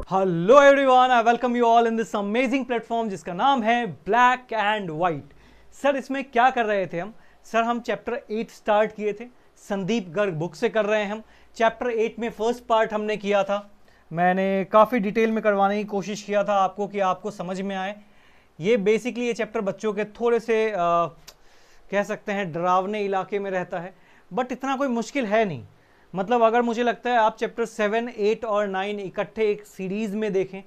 Hello everyone, I welcome you all in this amazing platform जिसका नाम है black and white. Sir इसमें क्या कर रहे थे हम? सर हम चैप्टर 8 स्टार्ट किए थे, संदीप गर्ग बुक से कर रहे हैं हम। चैप्टर 8 में फर्स्ट पार्ट हमने किया था, मैंने काफ़ी डिटेल में करवाने की कोशिश किया था आपको कि आपको समझ में आए। ये बेसिकली ये चैप्टर बच्चों के थोड़े से कह सकते हैं डरावने इलाके में रहता है, बट इतना कोई मुश्किल है नहीं। मतलब अगर मुझे लगता है आप चैप्टर 7, 8 और 9 इकट्ठे एक सीरीज़ में देखें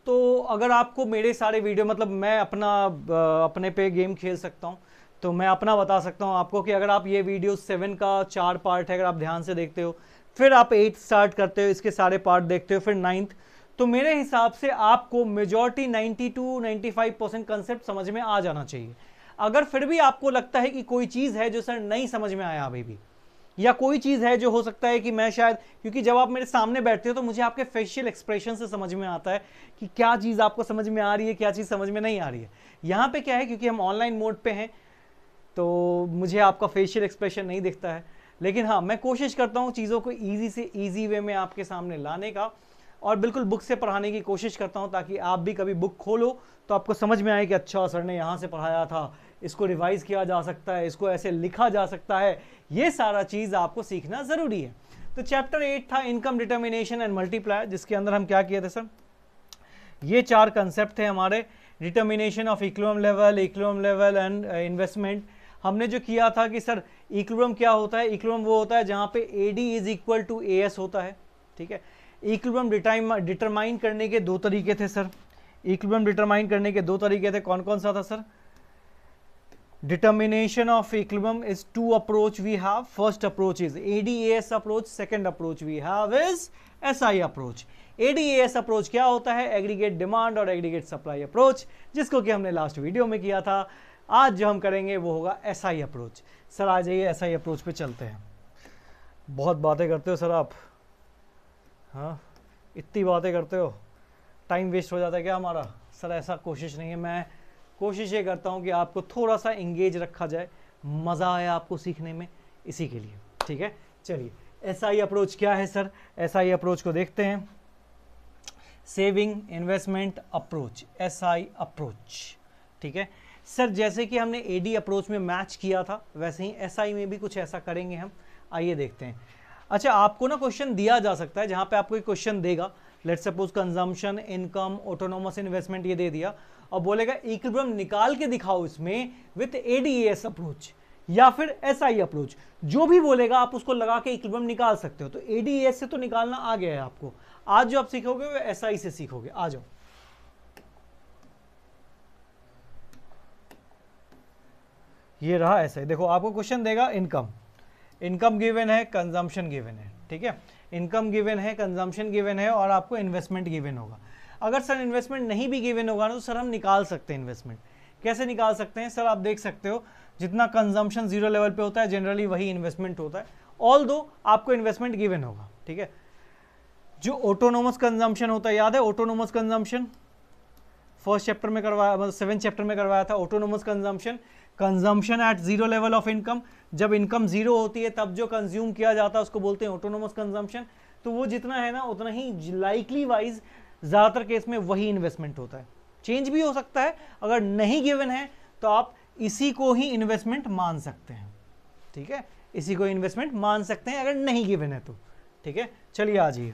तो अगर आपको मेरे सारे वीडियो, मतलब मैं अपने पे गेम खेल सकता हूँ, तो मैं अपना बता सकता हूँ आपको कि अगर आप ये वीडियो 7 का 4 पार्ट है, अगर आप ध्यान से देखते हो, फिर आप 8 स्टार्ट करते हो, इसके सारे पार्ट देखते हो, फिर 9th, तो मेरे हिसाब से आपको मेजॉरिटी 90 to 95% कंसेप्ट समझ में आ जाना चाहिए। अगर फिर भी आपको लगता है कि कोई चीज़ है जो सर नहीं समझ में आया अभी भी, या कोई चीज़ है जो हो सकता है कि मैं शायद, क्योंकि जब आप मेरे सामने बैठते हो तो मुझे आपके फेशियल एक्सप्रेशन से समझ में आता है कि क्या चीज़ आपको समझ में आ रही है, क्या चीज़ समझ में नहीं आ रही है। यहाँ पे क्या है, क्योंकि हम ऑनलाइन मोड पे हैं तो मुझे आपका फेशियल एक्सप्रेशन नहीं दिखता है, लेकिन हाँ मैं कोशिश करता हूँ चीज़ों को ईजी से ईजी वे में आपके सामने लाने का, और बिल्कुल बुक से पढ़ाने की कोशिश करता हूँ ताकि आप भी कभी बुक खोलो तो आपको समझ में आए कि अच्छा सर ने यहाँ से पढ़ाया था, इसको रिवाइज किया जा सकता है, इसको ऐसे लिखा जा सकता है, ये सारा चीज़ आपको सीखना ज़रूरी है। तो चैप्टर 8 था इनकम डिटर्मिनेशन एंड मल्टीप्लायर, जिसके अंदर हम क्या किए थे सर, ये 4 कंसेप्ट थे हमारे, determination of equilibrium level and investment. हमने जो किया था कि सर इक्विलिब्रियम क्या होता है, इक्विलिब्रियम वो होता है जहाँ पे AD is equal to AS होता है, ठीक है। इक्विलिब्रियम डिटरमाइन करने के 2 तरीके थे सर, इक्विलिब्रियम डिटरमाइन करने के 2 तरीके थे, कौन कौन सा था sir? Determination of equilibrium is 2 approach we have. First approach is ADAS approach. Second approach we have is SI approach. ADAS approach क्या होता है? Aggregate demand और aggregate supply approach, जिसको कि हमने लास्ट वीडियो में किया था। आज जो हम करेंगे वो होगा SI approach। सर आ जाइए SI approach पे चलते हैं। बहुत बातें करते हो सर आप, हाँ इतनी बातें करते हो, टाइम वेस्ट हो जाता है क्या हमारा? सर ऐसा कोशिश नहीं है, मैं कोशिश ये करता हूँ कि आपको थोड़ा सा इंगेज रखा जाए, मज़ा आए आपको सीखने में, इसी के लिए, ठीक है। चलिए SI अप्रोच क्या है सर, SI अप्रोच को देखते हैं। Saving investment approach, SI approach, ठीक है सर। जैसे कि हमने AD अप्रोच में मैच किया था, वैसे ही SI में भी कुछ ऐसा करेंगे हम। आइए देखते हैं। अच्छा, आपको ना क्वेश्चन दिया जा सकता है, जहाँ पे आपको एक क्वेश्चन देगा, let's suppose consumption, income, autonomous investment, ये दे दिया, और बोलेगा इक्विलिब्रियम निकाल के दिखाओ इसमें विथ ADAS अप्रोच या फिर SI अप्रोच। जो भी बोलेगा आप उसको लगा के इक्विलिब्रियम निकाल सकते हो। तो ADAS से तो निकालना आ गया है आपको, आज जो आप सीखोगे वो SI से सीखोगे। आ जाओ, ये रहा SI। देखो आपको क्वेश्चन देगा इनकम गिवन है, कंजम्पशन गिवन है, ठीक है। इनकम गिवन है, कंजम्पशन गिवन है, और आपको इन्वेस्टमेंट गिवन होगा। अगर सर इन्वेस्टमेंट नहीं भी गिवन होगा ना तो सर हम निकाल सकते हैं इन्वेस्टमेंट। कैसे निकाल सकते हैं सर? आप देख सकते हो जितना कंजम्पशन 0 लेवल पे होता है जनरली वही इन्वेस्टमेंट होता है, ऑल दो आपको इन्वेस्टमेंट गिवन होगा, ठीक है। जो ऑटोनोमस कंजम्पशन होता है, याद है ऑटोनोमस कंजम्पशन फर्स्ट चैप्टर में करवाया, मतलब 7th चैप्टर में करवाया था। Autonomous consumption at 0 level of income, जब इनकम 0 होती है तब जो कंज्यूम किया जाता है उसको बोलते हैं ऑटोनोमस कंजम्पशन। तो वो जितना है ना उतना ही लाइकली वाइज ज़्यादातर केस में वही इन्वेस्टमेंट होता है। चेंज भी हो सकता है, अगर नहीं गिवन है तो आप इसी को ही इन्वेस्टमेंट मान सकते हैं, ठीक है। इसी को इन्वेस्टमेंट मान सकते हैं अगर नहीं गिवन है तो, ठीक है। चलिए आ जाइए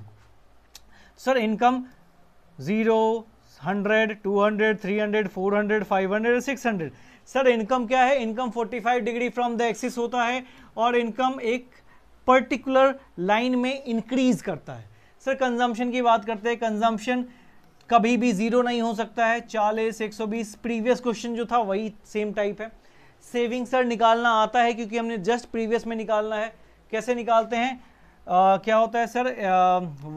सर, इनकम 0, 100, 200, 300, 400, 500, 600। सर इनकम क्या है? Income 45 degree from the axis होता है, और इनकम एक पर्टिकुलर लाइन में इंक्रीज करता है। सर कंजम्पशन की बात करते हैं, कंजम्पशन कभी भी 0 नहीं हो सकता है, 40, 120, प्रीवियस क्वेश्चन जो था वही सेम टाइप है। सेविंग सर निकालना आता है क्योंकि हमने जस्ट प्रीवियस में निकालना है। कैसे निकालते हैं? क्या होता है sir?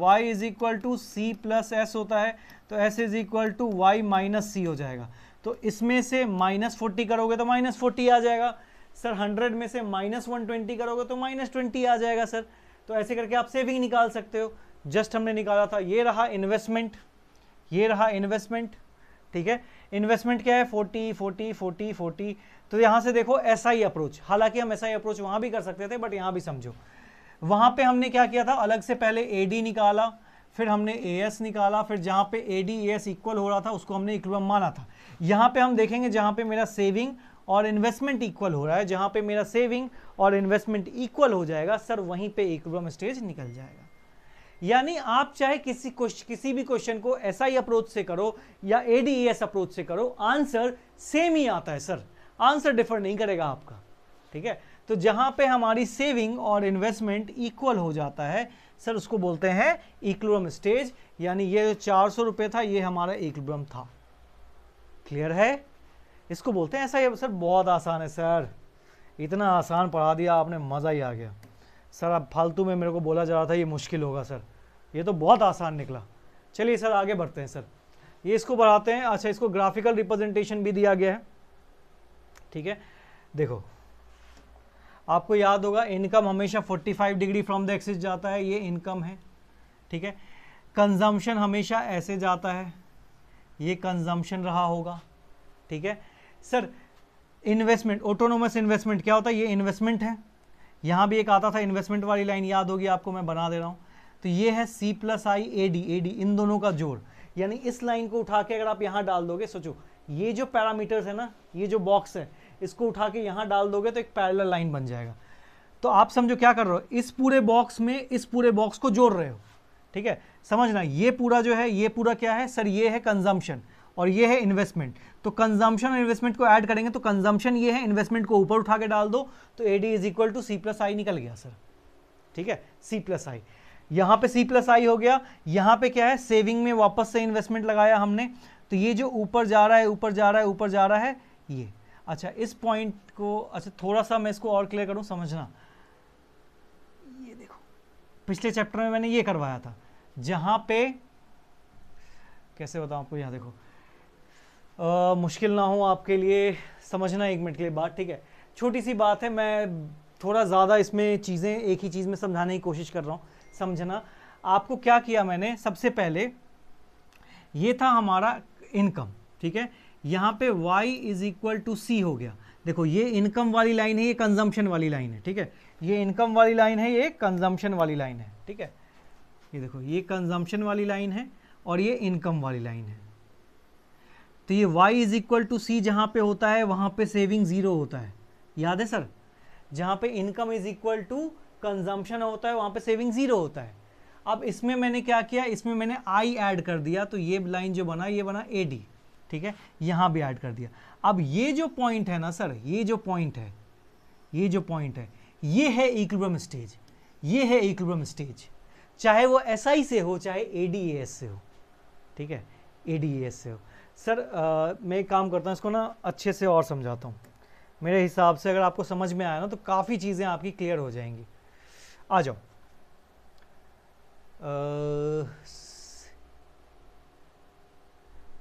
y is equal to C plus S होता है, तो S is equal to Y minus C हो जाएगा। तो इसमें से -40 करोगे तो -40 आ जाएगा सर, 100 में से -120 करोगे तो -20 आ जाएगा सर। तो ऐसे करके आप सेविंग निकाल सकते हो। जस्ट हमने निकाला था, ये रहा इन्वेस्टमेंट, ये रहा इन्वेस्टमेंट, ठीक है। इन्वेस्टमेंट क्या है? 40 40 40 40। तो यहाँ से देखो SI अप्रोच, हालांकि हम SI अप्रोच वहाँ भी कर सकते थे बट यहाँ भी समझो, वहाँ पे हमने क्या किया था, अलग से पहले AD निकाला, फिर हमने AS निकाला, फिर जहाँ पे AD/AS इक्वल हो रहा था उसको हमने इक्विलिब्रियम माना था। यहाँ पे हम देखेंगे जहाँ पे मेरा सेविंग और इन्वेस्टमेंट इक्वल हो रहा है, जहाँ पे मेरा सेविंग और इन्वेस्टमेंट इक्वल हो जाएगा सर, वहीं पे इक्विलिब्रियम स्टेज निकल जाएगा। यानी आप चाहे किसी भी क्वेश्चन को SI अप्रोच से करो या AD/AS अप्रोच से करो, आंसर सेम ही आता है सर, आंसर डिफर नहीं करेगा आपका, ठीक है। तो जहां पे हमारी सेविंग और इन्वेस्टमेंट इक्वल हो जाता है सर, उसको बोलते हैं इक्विलिब्रियम स्टेज। यानी ये जो 400 रुपये था ये हमारा इक्विलिब्रियम था। क्लियर है? इसको बोलते हैं SI। सर बहुत आसान है सर, इतना आसान पढ़ा दिया आपने, मज़ा ही आ गया सर। अब फालतू में मेरे को बोला जा रहा था ये मुश्किल होगा सर, ये तो बहुत आसान निकला। चलिए सर आगे बढ़ते हैं सर, ये इसको बढ़ाते हैं। अच्छा, इसको ग्राफिकल रिप्रेजेंटेशन भी दिया गया है, ठीक है। देखो आपको याद होगा इनकम हमेशा 45 डिग्री फ्रॉम द एक्सिस जाता है, ये इनकम है, ठीक है। कंजम्पशन हमेशा ऐसे जाता है, ये कंजम्पशन रहा होगा, ठीक है सर। इन्वेस्टमेंट, ऑटोनोमस इन्वेस्टमेंट क्या होता है? ये इन्वेस्टमेंट है। यहाँ भी एक आता था इन्वेस्टमेंट वाली लाइन, याद होगी आपको, मैं बना दे रहा हूँ। तो ये है C+I AD इन दोनों का जोड़। यानी इस लाइन को उठा के अगर आप यहाँ डाल दोगे, सोचो ये जो पैरामीटर्स है ना, ये जो बॉक्स है, इसको उठा के यहाँ डाल दोगे तो एक पैरेलल लाइन बन जाएगा। तो आप समझो क्या कर रहे हो, इस पूरे बॉक्स में इस पूरे बॉक्स को जोड़ रहे हो, ठीक है। समझना, ये पूरा जो है, ये पूरा क्या है सर, ये है कंजम्पशन और ये है इन्वेस्टमेंट। तो कंजम्पशन और इन्वेस्टमेंट को ऐड करेंगे तो कंजम्पशन ये है, इन्वेस्टमेंट को ऊपर उठा के डाल दो तो AD = C+I निकल गया सर, ठीक है। C+I, यहाँ पे C+I हो गया। यहाँ पे क्या है, सेविंग में वापस से इन्वेस्टमेंट लगाया हमने, तो ये जो ऊपर जा रहा है ऊपर जा रहा है ऊपर जा रहा है ये। अच्छा, इस पॉइंट को, अच्छा थोड़ा सा मैं इसको और क्लियर करूँ, समझना। ये देखो पिछले चैप्टर में मैंने ये करवाया था, जहाँ पे कैसे बताऊँ आपको, यहाँ देखो मुश्किल ना हो आपके लिए समझना, 1 मिनट के लिए बात, ठीक है। छोटी सी बात है, मैं थोड़ा ज़्यादा इसमें चीज़ें एक ही चीज़ में समझाने की कोशिश कर रहा हूँ, समझना। आपको क्या किया मैंने, सबसे पहले ये था हमारा इनकम, ठीक है। यहाँ पे Y = C हो गया। देखो ये इनकम वाली लाइन है, ये कंजम्पशन वाली लाइन है, ठीक है। ये इनकम वाली लाइन है, ये कंजम्पशन वाली लाइन है, ठीक है। ये देखो ये कंजम्पशन वाली लाइन है और ये इनकम वाली लाइन है। तो ये Y = C जहाँ पे होता है वहाँ पे सेविंग 0 होता है, याद है सर। जहाँ पे इनकम = कंजम्पशन होता है वहाँ पे सेविंग 0 होता है। अब इसमें मैंने क्या किया, इसमें मैंने I ऐड कर दिया, तो ये लाइन जो बना ये बना AD, ठीक है। यहाँ भी ऐड कर दिया। अब ये जो पॉइंट है ना सर, ये जो पॉइंट है, ये जो पॉइंट है, ये है इक्विलिब्रियम स्टेज, ये है इक्विलिब्रियम स्टेज, चाहे वो SI से हो चाहे AD/AS से हो, ठीक है, AD/AS से हो। सर मैं एक काम करता हूँ, इसको ना अच्छे से और समझाता हूँ। मेरे हिसाब से अगर आपको समझ में आया ना तो काफ़ी चीज़ें आपकी क्लियर हो जाएंगी। आ जाओ,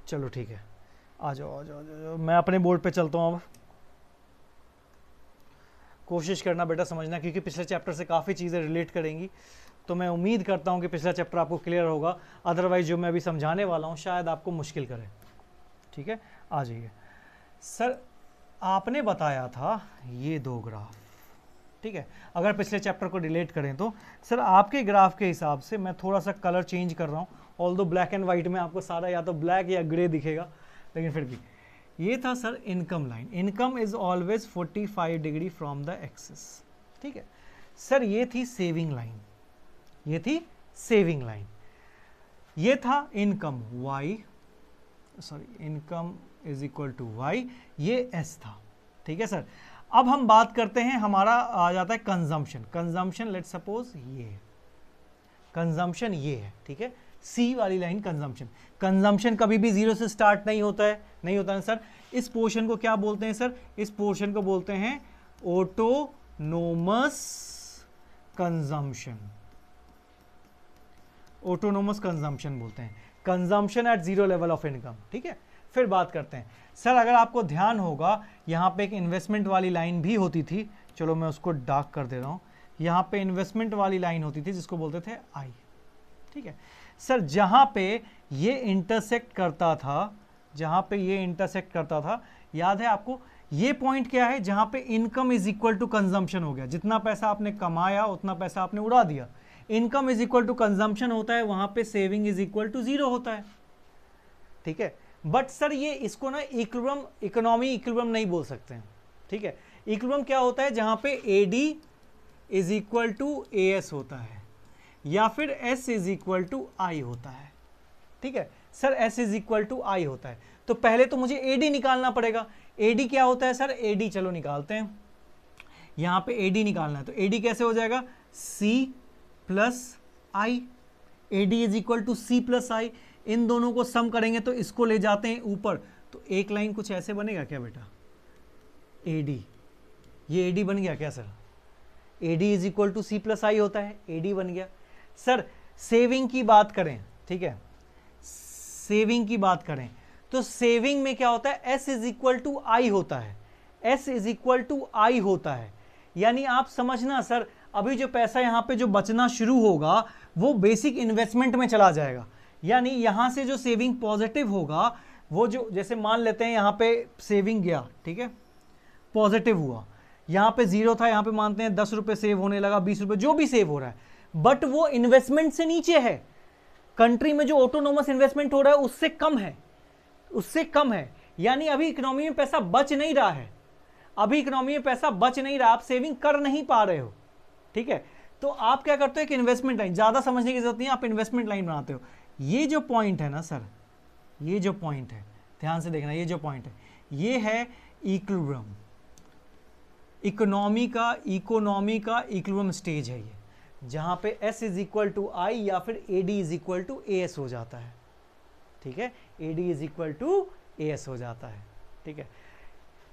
चलो ठीक है, आ जाओ आ जाओ आ जाओ, मैं अपने बोर्ड पे चलता हूँ। अब कोशिश करना बेटा समझना, क्योंकि पिछले चैप्टर से काफ़ी चीज़ें रिलेट करेंगी, तो मैं उम्मीद करता हूँ कि पिछला चैप्टर आपको क्लियर होगा। अदरवाइज जो मैं अभी समझाने वाला हूँ शायद आपको मुश्किल करे, ठीक है। आ जाइए सर, आपने बताया था ये 2 ग्राफ, ठीक है। अगर पिछले चैप्टर को रिलेट करें तो सर आपके ग्राफ के हिसाब से मैं थोड़ा सा कलर चेंज कर रहा हूँ, ऑल्दो ब्लैक एंड वाइट में आपको सारा या तो ब्लैक या ग्रे दिखेगा, लेकिन फिर भी ये था sir income line. Income is always 45 degree from the axis, ठीक है सर। ये थी सेविंग लाइन, ये थी सेविंग लाइन। ये था इनकम इनकम = Y, ये S था, ठीक है सर। अब हम बात करते हैं, हमारा आ जाता है कंजम्पशन। लेट्स सपोज ये कंजम्पशन ये है, ठीक है। C वाली लाइन कंजम्पशन कभी भी 0 से स्टार्ट नहीं होता है सर। इस पोर्शन को क्या बोलते हैं सर, इस पोर्शन को बोलते हैं ऑटोनोमस कंजम्पशन, ऑटोनोमस कंजम्पशन बोलते हैं, consumption at 0 level of income, ठीक है। फिर बात करते हैं सर, अगर आपको ध्यान होगा यहाँ पे एक इन्वेस्टमेंट वाली लाइन भी होती थी, चलो मैं उसको डार्क कर दे रहा हूँ। यहाँ पे इन्वेस्टमेंट वाली लाइन होती थी जिसको बोलते थे I, ठीक है सर। जहाँ पे ये इंटरसेक्ट करता था, जहाँ पे ये इंटरसेक्ट करता था, याद है आपको, ये पॉइंट क्या है, जहाँ पे इनकम = कंजम्पशन हो गया। जितना पैसा आपने कमाया उतना पैसा आपने उड़ा दिया, income is equal to consumption होता है, वहां पे सेविंग इज इक्वल टू 0 होता है, ठीक है। बट सर ये इसको ना इक्विलिब्रियम, इकोनॉमी इक्विलिब्रियम नहीं बोल सकते हैं, ठीक है। इक्विलिब्रियम क्या होता है, जहां पे AD is equal to AS होता है, या फिर S is equal to I होता है, ठीक है। Sir S is equal to I होता है, तो पहले तो मुझे AD निकालना पड़ेगा। AD क्या होता है सर, AD चलो निकालते हैं, यहां पे AD निकालना है, तो AD कैसे हो जाएगा, C plus I, AD is equal to C plus I। इन दोनों को सम करेंगे तो इसको ले जाते हैं ऊपर, तो एक लाइन कुछ ऐसे बनेगा क्या बेटा, AD, ये AD बन गया क्या sir, AD is equal to C plus I होता है, AD बन गया। सर सेविंग की बात करें, ठीक है, सेविंग की बात करें तो सेविंग में क्या होता है, S is equal to I होता है, S is equal to I होता है। यानी आप समझना सर, अभी जो पैसा यहां पे जो बचना शुरू होगा वो बेसिक इन्वेस्टमेंट में चला जाएगा, यानी यहां से जो सेविंग पॉजिटिव होगा वो जो, जैसे मान लेते हैं यहां पे सेविंग गया, ठीक है, पॉजिटिव हुआ, यहां पे 0 था, यहां पे मानते हैं 10 रुपए सेव होने लगा, 20 रुपए, जो भी सेव हो रहा है, बट वो इन्वेस्टमेंट से नीचे है। कंट्री में जो ऑटोनोमस इन्वेस्टमेंट हो रहा है उससे कम है, उससे कम है, यानी अभी इकोनॉमी में पैसा बच नहीं रहा है, अभी इकोनॉमी में पैसा बच नहीं रहा, आप सेविंग कर नहीं पा रहे हो, ठीक है। तो आप क्या करते हो, एक इन्वेस्टमेंट लाइन, ज्यादा समझने की जरूरत नहीं है, आप इन्वेस्टमेंट लाइन बनाते हो। ये जो पॉइंट है ना सर, ये जो पॉइंट है, ध्यान से देखना, ये जो पॉइंट है ये है इक्विलिब्रियम, इकोनॉमी का इक्विलिब्रियम स्टेज है ये, जहां पे S is equal to I या फिर AD is equal to AS हो जाता है, ठीक है, AD is equal to AS हो जाता है, ठीक है।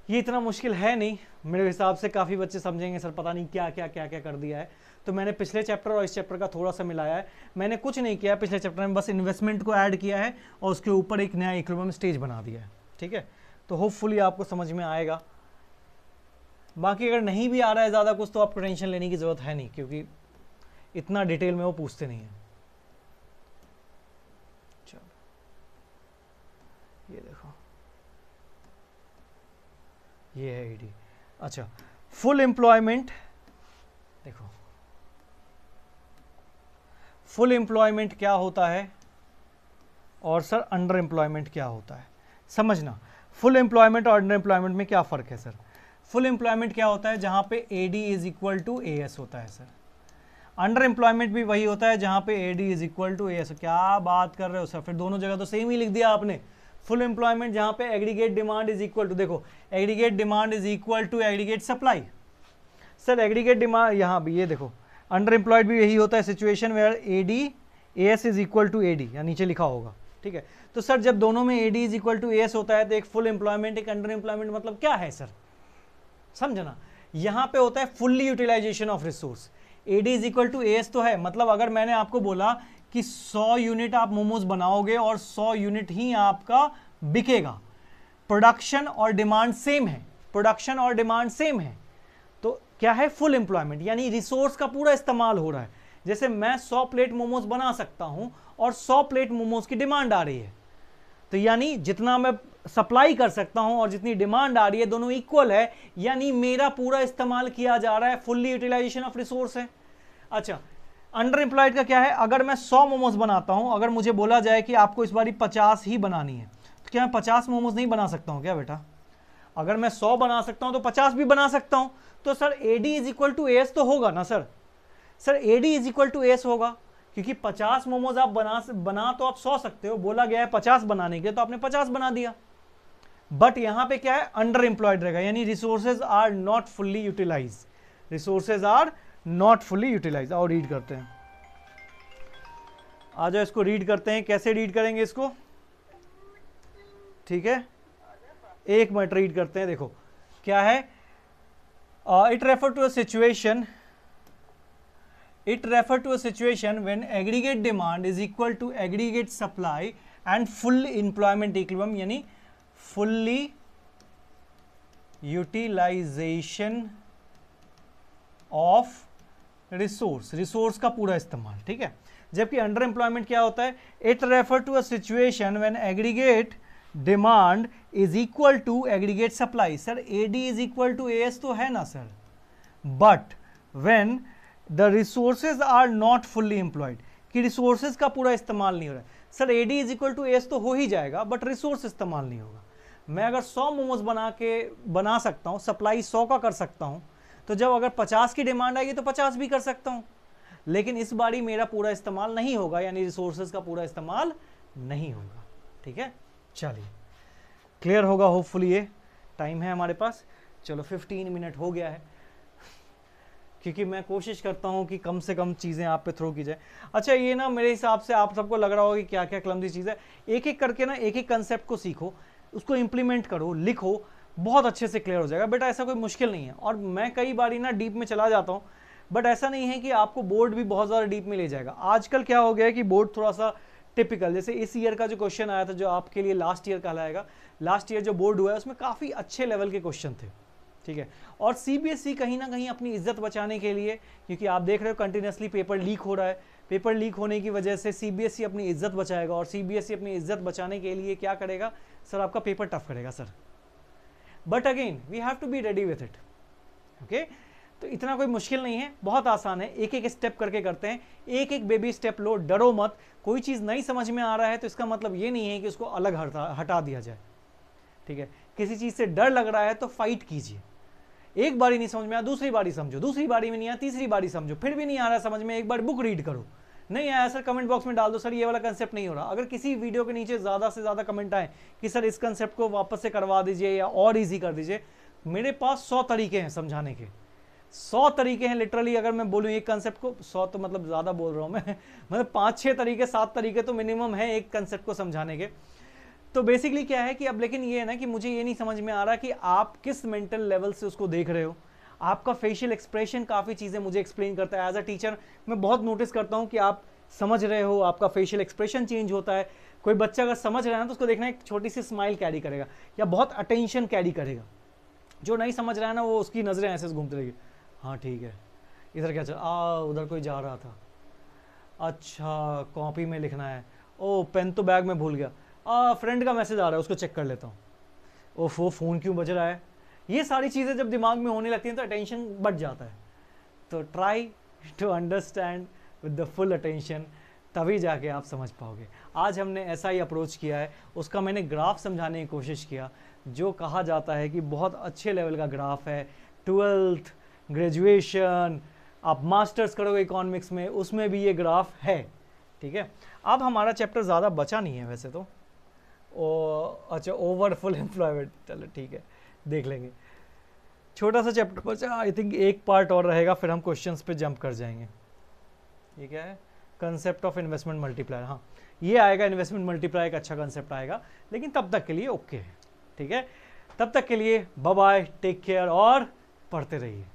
ये इतना मुश्किल है नहीं, मेरे हिसाब से काफ़ी बच्चे समझेंगे सर पता नहीं क्या क्या क्या क्या कर दिया है। तो मैंने पिछले चैप्टर और इस चैप्टर का थोड़ा सा मिलाया है, मैंने कुछ नहीं किया पिछले चैप्टर में, बस इन्वेस्टमेंट को ऐड किया है और उसके ऊपर एक नया इक्विलिब्रियम स्टेज बना दिया है, ठीक है। तो होपफुली आपको समझ में आएगा। बाकी अगर नहीं भी आ रहा है ज़्यादा कुछ तो आपको टेंशन लेने की ज़रूरत है नहीं, क्योंकि इतना डिटेल में वो पूछते नहीं है। चलो ये देखो, ये है AD। अच्छा, फुल एम्प्लॉयमेंट, देखो फुल एम्प्लॉयमेंट क्या होता है और सर अंडर एम्प्लॉयमेंट क्या होता है, समझना। फुल एम्प्लॉयमेंट और अंडर एम्प्लॉयमेंट में क्या फ़र्क है सर। फुल एम्प्लॉयमेंट क्या होता है, जहां पे AD is equal to AS होता है सर। अंडर एम्प्लॉयमेंट भी वही होता है जहां पे AD is equal to AS। क्या बात कर रहे हो सर, फिर दोनों जगह तो सेम ही लिख दिया आपने। फुल एम्प्लॉयमेंट जहां पे aggregate demand is equal to, देखो aggregate demand is equal to aggregate supply. Sir aggregate demand यहाँ भी, ये देखो अंडर एम्प्लॉयड भी यही होता है, situation where AD AS is equal to AD, या नीचे लिखा होगा, ठीक है। तो सर जब दोनों में AD is equal to AS होता है तो एक फुल एम्प्लॉयमेंट एक अंडर एम्प्लॉयमेंट मतलब क्या है सर, समझना। यहाँ पे होता है fully utilization of resource. AD is equal to AS तो है, मतलब अगर मैंने आपको बोला कि 100 यूनिट आप मोमोज बनाओगे और 100 यूनिट ही आपका बिकेगा, प्रोडक्शन और डिमांड सेम है, प्रोडक्शन और डिमांड सेम है, तो क्या है फुल एम्प्लॉयमेंट, यानी रिसोर्स का पूरा इस्तेमाल हो रहा है। जैसे मैं 100 प्लेट मोमोज बना सकता हूं और 100 प्लेट मोमोज की डिमांड आ रही है, तो यानी जितना मैं सप्लाई कर सकता हूं और जितनी डिमांड आ रही है दोनों इक्वल है, यानी मेरा पूरा इस्तेमाल किया जा रहा है, फुल्ली यूटिलाइजेशन ऑफ रिसोर्स है। अच्छा, अंडर एम्प्लॉयड का क्या है, अगर मैं 100 मोमोज बनाता हूं, अगर मुझे बोला जाए कि आपको इस बारी 50 ही बनानी है, तो क्या मैं 50 मोमोज नहीं बना सकता हूं क्या बेटा। अगर मैं 100 बना सकता हूं तो 50 भी बना सकता हूं, तो sir AD is equal to AS तो होगा ना sir. Sir AD is equal to AS होगा, क्योंकि 50 मोमोज आप बना तो आप 100 सकते हो, बोला गया है 50 बनाने के लिए तो आपने 50 बना दिया। बट यहां पे क्या है, अंडर एम्प्लॉयड रहेगा, यानी resources are not fully utilize, resources are not fully utilize. और रीड करते हैं, आ जाओ इसको रीड करते हैं। कैसे रीड करेंगे इसको, ठीक है, एक मिनट रीड करते हैं। देखो क्या है, it refer to a situation, it refer to a situation when aggregate demand is equal to aggregate supply and full employment equilibrium, यानी fully utilization of resource का पूरा इस्तेमाल, ठीक है। जबकि अंडर एम्प्लॉयमेंट क्या होता है, it refer to a situation when aggregate demand is equal to aggregate supply। Sir AD is equal to AS तो है ना सर, but when the resources are not fully employed, कि रिसोर्सेज का पूरा इस्तेमाल नहीं हो रहा है। Sir AD equal to S तो हो ही जाएगा, बट रिसोर्स इस्तेमाल नहीं होगा। मैं अगर 100 मोमोज बना सकता हूँ, सप्लाई 100 का कर सकता हूँ, तो जब अगर 50 की डिमांड आएगी तो 50 भी कर सकता हूँ, लेकिन इस बारी मेरा पूरा इस्तेमाल नहीं होगा, यानी रिसोर्सेज का पूरा इस्तेमाल नहीं होगा। ठीक है, चलिए क्लियर होगा होपफुली। ये टाइम है हमारे पास, चलो 15 मिनट हो गया है, क्योंकि मैं कोशिश करता हूँ कि कम से कम चीज़ें आप पे थ्रो की जाए। अच्छा, ये ना मेरे हिसाब से आप सबको लग रहा होगा कि क्या क्या क्लमजी चीज़ है। एक एक करके ना एक एक कंसेप्ट को सीखो, उसको इम्प्लीमेंट करो, लिखो, बहुत अच्छे से क्लियर हो जाएगा बेटा। ऐसा कोई मुश्किल नहीं है, और मैं कई बार ना डीप में चला जाता हूँ, बट ऐसा नहीं है कि आपको बोर्ड भी बहुत ज़्यादा डीप में ले जाएगा। आजकल क्या हो गया है कि बोर्ड थोड़ा सा टिपिकल, जैसे इस ईयर का जो क्वेश्चन आया था, जो आपके लिए लास्ट ईयर कहलाएगा, लास्ट ईयर जो बोर्ड हुआ है उसमें काफ़ी अच्छे लेवल के क्वेश्चन थे। ठीक है, और CBSE कहीं ना कहीं अपनी इज्जत बचाने के लिए, क्योंकि आप देख रहे हो कंटिन्यूसली पेपर लीक हो रहा है, पेपर लीक होने की वजह से CBSE अपनी इज्जत बचाएगा, और CBSE अपनी इज्जत बचाने के लिए क्या करेगा सर, आपका पेपर टफ करेगा sir. But again we have to be ready with it. Okay, तो इतना कोई मुश्किल नहीं है, बहुत आसान है, एक एक स्टेप करके करते हैं, एक एक बेबी स्टेप लो, डरो मत। कोई चीज़ नहीं समझ में आ रहा है तो इसका मतलब ये नहीं है कि उसको अलग हटा दिया जाए। ठीक है, किसी चीज़ से डर लग रहा है तो फाइट कीजिए। एक बारी नहीं समझ में आया, दूसरी बारी समझो, दूसरी बारी में नहीं आया, तीसरी बारी समझो, फिर भी नहीं आ रहा समझ में, एक बार बुक रीड करो। नहीं आया सर, कमेंट बॉक्स में डाल दो सर ये वाला कंसेप्ट नहीं हो रहा। अगर किसी वीडियो के नीचे ज़्यादा से ज़्यादा कमेंट आए कि सर इस कंसेप्ट को वापस से करवा दीजिए या और ईजी कर दीजिए, मेरे पास 100 तरीके हैं समझाने के, 100 तरीके हैं लिटरली। अगर मैं बोलूँ एक कंसेप्ट को 100 तो मतलब ज़्यादा बोल रहा हूँ मैं मतलब 5-6 तरीके 7 तरीके तो मिनिमम है एक कंसेप्ट को समझाने के। तो बेसिकली क्या है कि अब लेकिन ये है ना कि मुझे ये नहीं समझ में आ रहा कि आप किस मेंटल लेवल से उसको देख रहे हो। आपका फेशियल एक्सप्रेशन काफ़ी चीज़ें मुझे एक्सप्लेन करता है। एज अ टीचर मैं बहुत नोटिस करता हूँ कि आप समझ रहे हो, आपका फेशियल एक्सप्रेशन चेंज होता है। कोई बच्चा अगर समझ रहा है ना तो उसको देखना एक छोटी सी स्माइल कैरी करेगा या बहुत अटेंशन कैरी करेगा। जो नहीं समझ रहा है ना वो उसकी नज़रें ऐसे घूमती रहेगी, हाँ ठीक है इधर क्या चल, उधर कोई जा रहा था, अच्छा कॉपी में लिखना है, ओ पेन तो बैग में भूल गया, फ्रेंड का मैसेज आ रहा है उसको चेक कर लेता हूँ, ओफ वो फ़ोन क्यों बज रहा है। ये सारी चीज़ें जब दिमाग में होने लगती हैं तो अटेंशन बढ़ जाता है। तो try to understand with the full attention, तभी जाके आप समझ पाओगे। आज हमने ऐसा ही अप्रोच किया है, उसका मैंने ग्राफ समझाने की कोशिश किया, जो कहा जाता है कि बहुत अच्छे लेवल का ग्राफ है। 12th ग्रेजुएशन, आप मास्टर्स करोगे इकोनॉमिक्स में, उसमें भी ये ग्राफ है। ठीक है, अब हमारा चैप्टर ज़्यादा बचा नहीं है वैसे तो, अच्छा ओवर फुल एम्प्लॉयमेंट, चलो ठीक है देख लेंगे, छोटा सा चैप्टर बचा, आई थिंक एक पार्ट और रहेगा, फिर हम क्वेश्चंस पे जंप कर जाएंगे। ये क्या है, कंसेप्ट ऑफ इन्वेस्टमेंट मल्टीप्लायर, हाँ ये आएगा, इन्वेस्टमेंट मल्टीप्लायर एक अच्छा कंसेप्ट आएगा, लेकिन तब तक के लिए ओके है। ठीक है, तब तक के लिए बाय बाय, टेक केयर और पढ़ते रहिए।